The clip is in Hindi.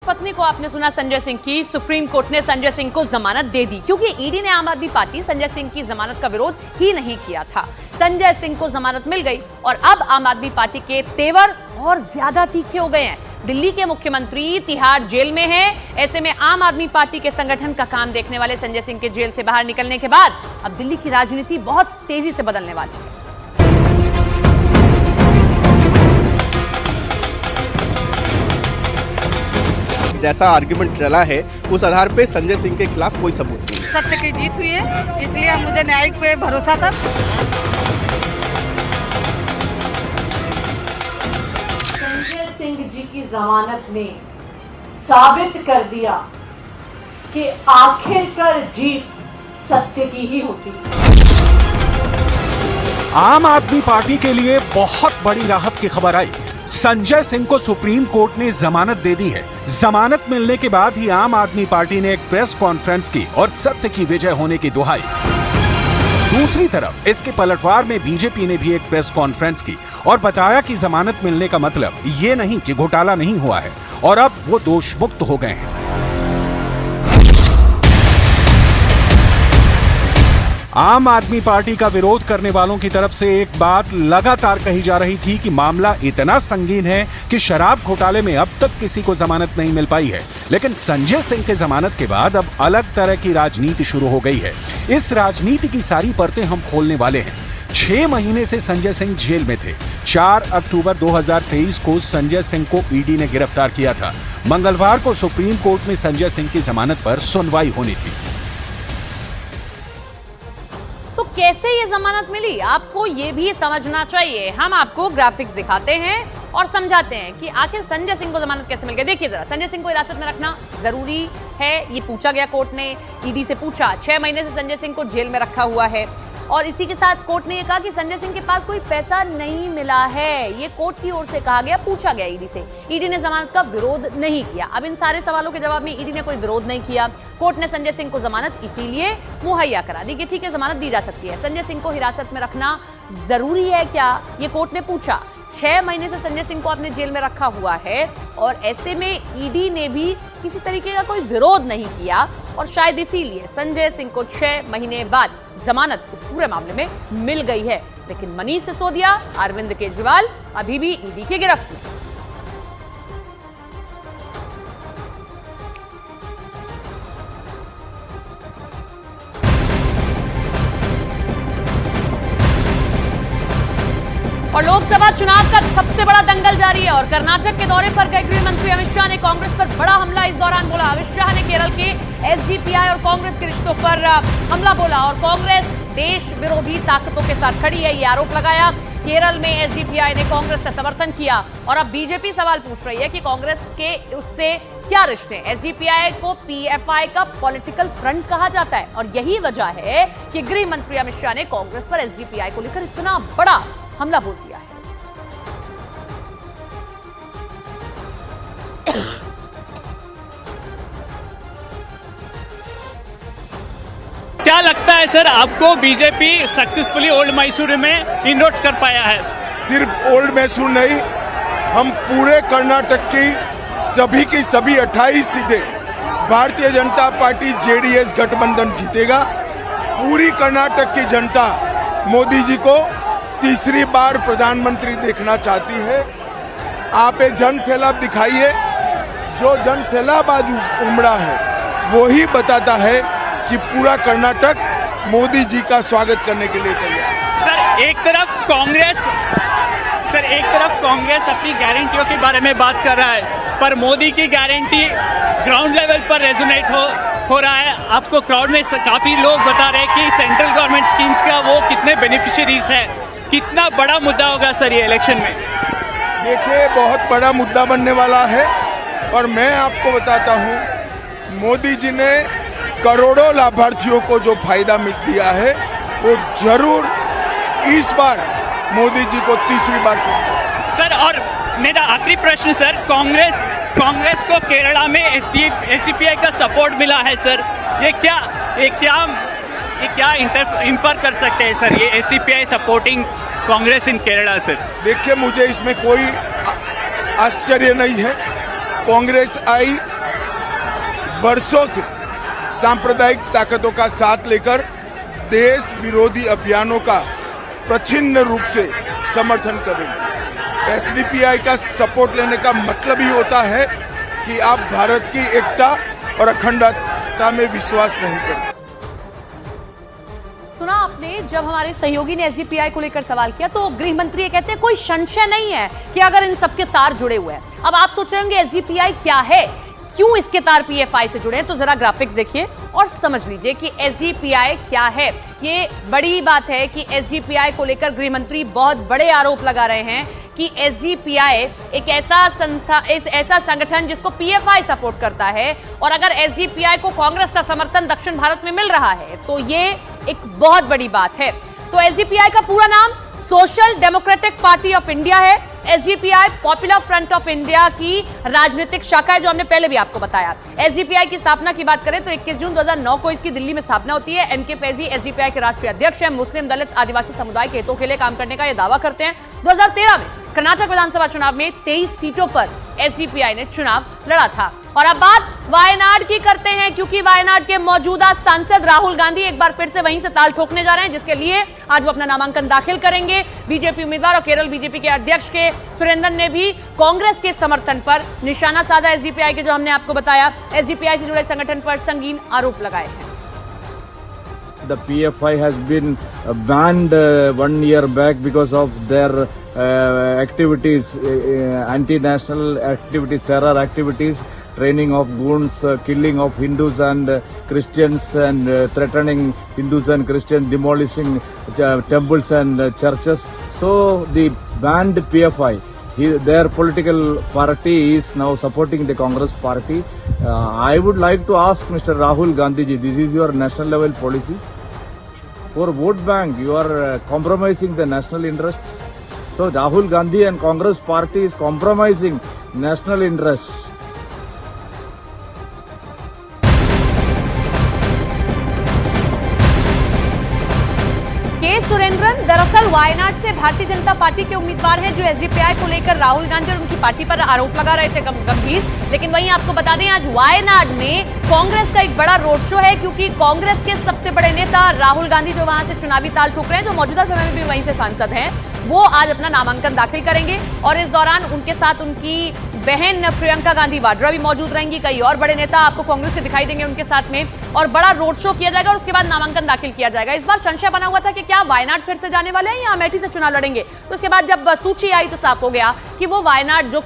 पत्नी को आपने सुना संजय सिंह की, सुप्रीम कोर्ट ने संजय सिंह को जमानत दे दी क्योंकि ईडी ने आम आदमी पार्टी संजय सिंह की जमानत का विरोध ही नहीं किया था। संजय सिंह को जमानत मिल गई और अब आम आदमी पार्टी के तेवर और ज्यादा तीखे हो गए हैं। दिल्ली के मुख्यमंत्री तिहाड़ जेल में हैं। ऐसे में आम आदमी पार्टी के संगठन का काम देखने वाले संजय सिंह के जेल से बाहर निकलने के बाद अब दिल्ली की राजनीति बहुत तेजी से बदलने वाली है। जैसा आर्गुमेंट चला है उस आधार पे संजय सिंह के खिलाफ कोई सबूत नहीं। सत्य की जीत हुई है, इसलिए मुझे न्यायिक पे भरोसा था। संजय सिंह जी की जमानत ने साबित कर दिया कि आखिरकार जीत सत्य की ही होती है। आम आदमी पार्टी के लिए बहुत बड़ी राहत की खबर आई। संजय सिंह को सुप्रीम कोर्ट ने जमानत दे दी है। जमानत मिलने के बाद ही आम आदमी पार्टी ने एक प्रेस कॉन्फ्रेंस की और सत्य की विजय होने की दुहाई। दूसरी तरफ इसके पलटवार में बीजेपी ने भी एक प्रेस कॉन्फ्रेंस की और बताया कि जमानत मिलने का मतलब ये नहीं कि घोटाला नहीं हुआ है और अब वो दोष मुक्त हो गए हैं। आम आदमी पार्टी का विरोध करने वालों की तरफ से एक बात लगातार कही जा रही थी कि मामला इतना संगीन है कि शराब घोटाले में अब तक किसी को जमानत नहीं मिल पाई है। लेकिन संजय सिंह के जमानत के बाद अब अलग तरह की राजनीति शुरू हो गई है। इस राजनीति की सारी परतें हम खोलने वाले हैं। 6 महीने से संजय सिंह जेल में थे। 4 अक्टूबर 2023 को संजय सिंह को ईडी ने गिरफ्तार किया था। मंगलवार को सुप्रीम कोर्ट में संजय सिंह की जमानत पर सुनवाई होनी थी। तो कैसे ये जमानत मिली, आपको ये भी समझना चाहिए। हम आपको ग्राफिक्स दिखाते हैं और समझाते हैं कि आखिर संजय सिंह को जमानत कैसे मिल गई। देखिए जरा, संजय सिंह को हिरासत में रखना जरूरी है, ये पूछा गया कोर्ट ने, ईडी से पूछा। 6 महीने से संजय सिंह को जेल में रखा हुआ है और इसी के साथ कोर्ट ने ये कहा कि संजय सिंह के पास कोई पैसा नहीं मिला है। ये कोर्ट की ओर से कहा गया, पूछा गया ईडी से। ईडी ने जमानत का विरोध नहीं किया। अब इन सारे सवालों के जवाब में ईडी ने कोई विरोध नहीं किया। कोर्ट ने संजय सिंह को जमानत इसीलिए मुहैया करा दी कि ठीक है, जमानत दी जा सकती है। संजय सिंह को हिरासत में रखना जरूरी है क्या, ये कोर्ट ने पूछा। 6 महीने से संजय सिंह को अपने जेल में रखा हुआ है और ऐसे में ईडी ने भी किसी तरीके का कोई विरोध नहीं किया और शायद इसीलिए संजय सिंह को 6 महीने बाद जमानत इस पूरे मामले में मिल गई है। लेकिन मनीष सिसोदिया, अरविंद केजरीवाल अभी भी ईडी की गिरफ्त में। और लोकसभा चुनाव का सबसे बड़ा दंगल जारी है और कर्नाटक के दौरे पर गए गृह मंत्री अमित शाह ने कांग्रेस पर बड़ा हमला इस दौरान बोला। अमित शाह ने केरल के एसडीपीआई और कांग्रेस के रिश्तों पर हमला बोला और कांग्रेस देश विरोधी ताकतों के साथ खड़ी है, ये आरोप लगाया। केरल में एसडीपीआई ने कांग्रेस का समर्थन किया और अब बीजेपी सवाल पूछ रही है कि कांग्रेस के उससे क्या रिश्ते। एसडीपीआई को पीएफआई का पॉलिटिकल फ्रंट कहा जाता है और यही वजह है कि गृह मंत्री अमित शाह ने कांग्रेस पर एसडीपीआई को लेकर इतना बड़ा हमला बोल दिया है। क्या लगता है सर आपको, बीजेपी सक्सेसफुली ओल्ड मैसूर में इनरोड्स कर पाया है? सिर्फ ओल्ड मैसूर नहीं, हम पूरे कर्नाटक की सभी 28 सीटें भारतीय जनता पार्टी जेडीएस गठबंधन जीतेगा। पूरी कर्नाटक की जनता मोदी जी को तीसरी बार प्रधानमंत्री देखना चाहती है। आप ये जन सैलाब दिखाइए, जो जन सैलाब आज उमड़ा है वो ही बताता है कि पूरा कर्नाटक मोदी जी का स्वागत करने के लिए तैयार है। सर एक तरफ कांग्रेस अपनी गारंटियों के बारे में बात कर रहा है, पर मोदी की गारंटी ग्राउंड लेवल पर रेजोनेट हो रहा है। आपको क्राउड में काफी लोग बता रहे हैं कि सेंट्रल गवर्नमेंट स्कीम्स का वो कितने बेनिफिशियरीज है। कितना बड़ा मुद्दा होगा सर ये इलेक्शन में? देखिए, बहुत बड़ा मुद्दा बनने वाला है और मैं आपको बताता हूँ, मोदी जी ने करोड़ों लाभार्थियों को जो फायदा मिल दिया है वो जरूर इस बार मोदी जी को तीसरी बार चुनेगा। सर और मेरा आखिरी प्रश्न सर, कांग्रेस को केरला में एसडीपीआई का सपोर्ट मिला है सर, ये क्या इंफर कर सकते हैं सर, ये एसडीपीआई सपोर्टिंग कांग्रेस इन केरला सर? देखिए, मुझे इसमें कोई आश्चर्य नहीं है। कांग्रेस आई वर्षों से सांप्रदायिक ताकतों का साथ लेकर देश विरोधी अभियानों का प्रच्छिन्न रूप से समर्थन करेंगे। एसडीपीआई का सपोर्ट लेने का मतलब ही होता है कि आप भारत की एकता और अखंडता में विश्वास नहीं करते। सुना आपने, जब हमारे सहयोगी ने एसडीपीआई को लेकर सवाल किया तो गृह मंत्री ये कहते हैं कोई संशय नहीं है कि अगर इन सबके तार जुड़े हुए हैं। अब आप सोच रहे होंगे एसडीपीआई क्या है, क्यों इसके तार पीएफआई से जुड़े हैं, तो जरा ग्राफिक्स देखिए और समझ लीजिए कि एसडीपीआई क्या है। ये बड़ी बात है कि एसडीपीआई को लेकर गृह मंत्री बहुत बड़े आरोप लगा रहे हैं कि एसडीपीआई एक ऐसा संगठन जिसको पीएफआई सपोर्ट करता है, और अगर एसडीपीआई को कांग्रेस का समर्थन दक्षिण भारत में मिल रहा है तो ये एक बहुत बड़ी बात है। तो एसडीपीआई का पूरा नाम social democratic party of India है। SDPI popular front of India की राजनीतिक शाखा है, जो हमने पहले भी आपको बताया। एसडीपीआई की स्थापना की बात करें तो 21 जून 2009 को इसकी दिल्ली में स्थापना होती है। एनके फैजी एसडीपीआई के राष्ट्रीय अध्यक्ष हैं। मुस्लिम, दलित, आदिवासी समुदाय के हितों के लिए काम करने का यह दावा करते हैं। 2013 में कर्नाटक विधानसभा चुनाव में 23 सीटों पर एसडीपीआई ने चुनाव लड़ा था। और अब बात वायनाड की करते हैं, क्योंकि वायनाड के मौजूदा सांसद राहुल गांधी एक बार फिर से वहीं से ताल ठोकने जा रहे हैं, जिसके लिए आज वो अपना नामांकन दाखिल करेंगे। बीजेपी उम्मीदवार और केरल बीजेपी के अध्यक्ष के सुरेंद्रन ने भी कांग्रेस के समर्थन पर निशाना साधा। एसडीपीआई के, जो हमने आपको बताया, एसडीपीआई से जुड़े संगठन पर संगीन आरोप लगाए हैं। The PFI has been banned 1 year back because of their activities, anti-national activities, terror activities, training of goons, killing of Hindus and Christians, and threatening Hindus and Christians, demolishing temples and churches. So the banned PFI, their political party is now supporting the Congress party. I would like to ask Mr. Rahul Gandhi ji, this is your national level policy. For vote bank, you are compromising the national interests. So Rahul Gandhi and Congress party is compromising national interests. के सुरेंद्रन दरअसल वायनाड से भारतीय जनता पार्टी के उम्मीदवार हैं, जो एसडीपीआई को लेकर राहुल गांधी और उनकी पार्टी पर आरोप लगा रहे थे गंभीर। लेकिन वहीं आपको बता दें, आज वायनाड में कांग्रेस का एक बड़ा रोड शो है, क्योंकि कांग्रेस के सबसे बड़े नेता राहुल गांधी, जो वहां से चुनावी ताल ठोक रहे हैं, जो मौजूदा समय में भी वहीं से सांसद हैं, वो आज अपना नामांकन दाखिल करेंगे। और इस दौरान उनके साथ उनकी बहन प्रियंका गांधी वाड्रा भी मौजूद रहेंगी। कई और बड़े नेता आपको कांग्रेस से दिखाई देंगे उनके साथ में, और बड़ा रोड शो किया जाएगा और उसके बाद नामांकन दाखिल किया जाएगा। इस बार संशय बना हुआ था कि क्या वायनाड फिर से जाने वाले हैं या अमेठी से चुनाव लड़ेंगे। तो उसके बाद जब सूची आई तो साफ हो गया कि वो वायनाड जो